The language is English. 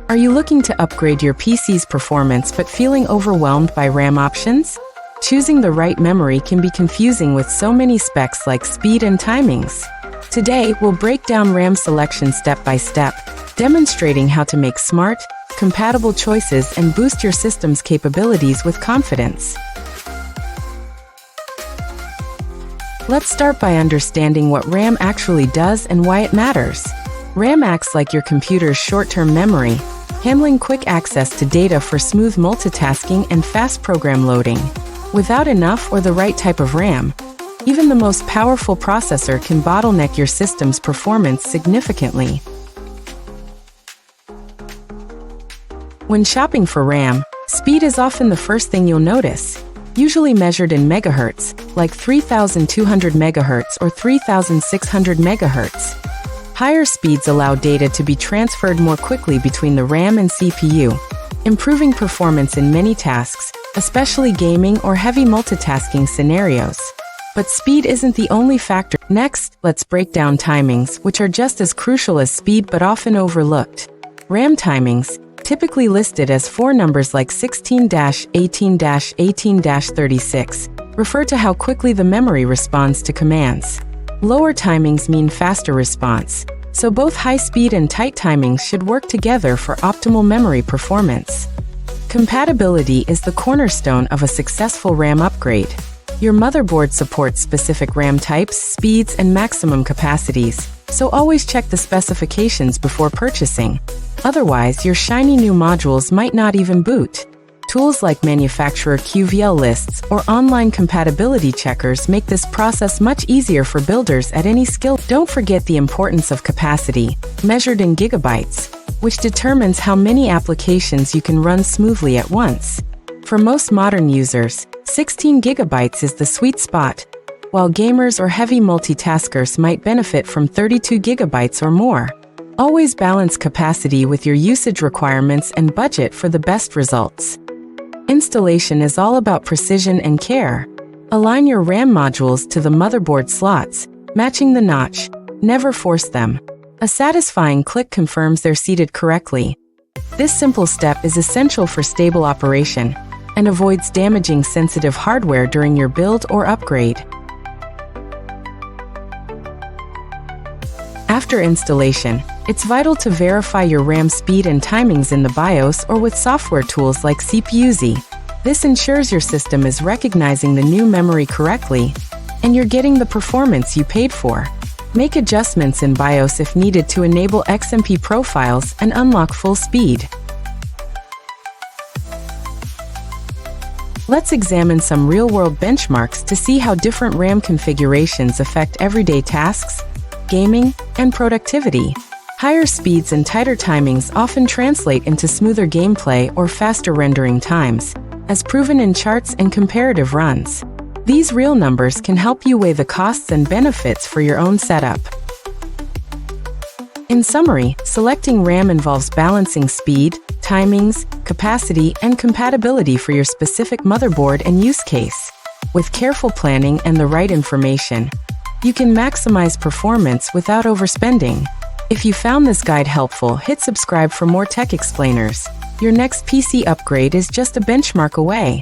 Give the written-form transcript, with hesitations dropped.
Are you looking to upgrade your PC's performance but feeling overwhelmed by RAM options? Choosing the right memory can be confusing with so many specs like speed and timings. Today, we'll break down RAM selection step by step, demonstrating how to make smart, compatible choices and boost your system's capabilities with confidence. Let's start by understanding what RAM actually does and why it matters. RAM acts like your computer's short-term memory, handling quick access to data for smooth multitasking and fast program loading. Without enough or the right type of RAM, even the most powerful processor can bottleneck your system's performance significantly. When shopping for RAM, speed is often the first thing you'll notice, usually measured in megahertz, like 3200 megahertz or 3600 megahertz. Higher speeds allow data to be transferred more quickly between the RAM and CPU, improving performance in many tasks, especially gaming or heavy multitasking scenarios. But speed isn't the only factor. Next, let's break down timings, which are just as crucial as speed but often overlooked. RAM timings, typically listed as four numbers like 16-18-18-36, refer to how quickly the memory responds to commands. Lower timings mean faster response, so both high speed and tight timings should work together for optimal memory performance. Compatibility is the cornerstone of a successful RAM upgrade. Your motherboard supports specific RAM types, speeds, and maximum capacities, so always check the specifications before purchasing. Otherwise, your shiny new modules might not even boot. Tools like manufacturer QVL lists or online compatibility checkers make this process much easier for builders at any skill. Don't forget the importance of capacity, measured in gigabytes, which determines how many applications you can run smoothly at once. For most modern users, 16 gigabytes is the sweet spot, while gamers or heavy multitaskers might benefit from 32 gigabytes or more. Always balance capacity with your usage requirements and budget for the best results. Installation is all about precision and care. Align your RAM modules to the motherboard slots, matching the notch. Never force them. A satisfying click confirms they're seated correctly. This simple step is essential for stable operation and avoids damaging sensitive hardware during your build or upgrade. After installation, it's vital to verify your RAM speed and timings in the BIOS or with software tools like CPU-Z. This ensures your system is recognizing the new memory correctly, and you're getting the performance you paid for. Make adjustments in BIOS if needed to enable XMP profiles and unlock full speed. Let's examine some real-world benchmarks to see how different RAM configurations affect everyday tasks, gaming, and productivity. Higher speeds and tighter timings often translate into smoother gameplay or faster rendering times, as proven in charts and comparative runs. These real numbers can help you weigh the costs and benefits for your own setup. In summary, selecting RAM involves balancing speed, timings, capacity, and compatibility for your specific motherboard and use case. With careful planning and the right information, you can maximize performance without overspending. If you found this guide helpful, hit subscribe for more tech explainers. Your next PC upgrade is just a benchmark away.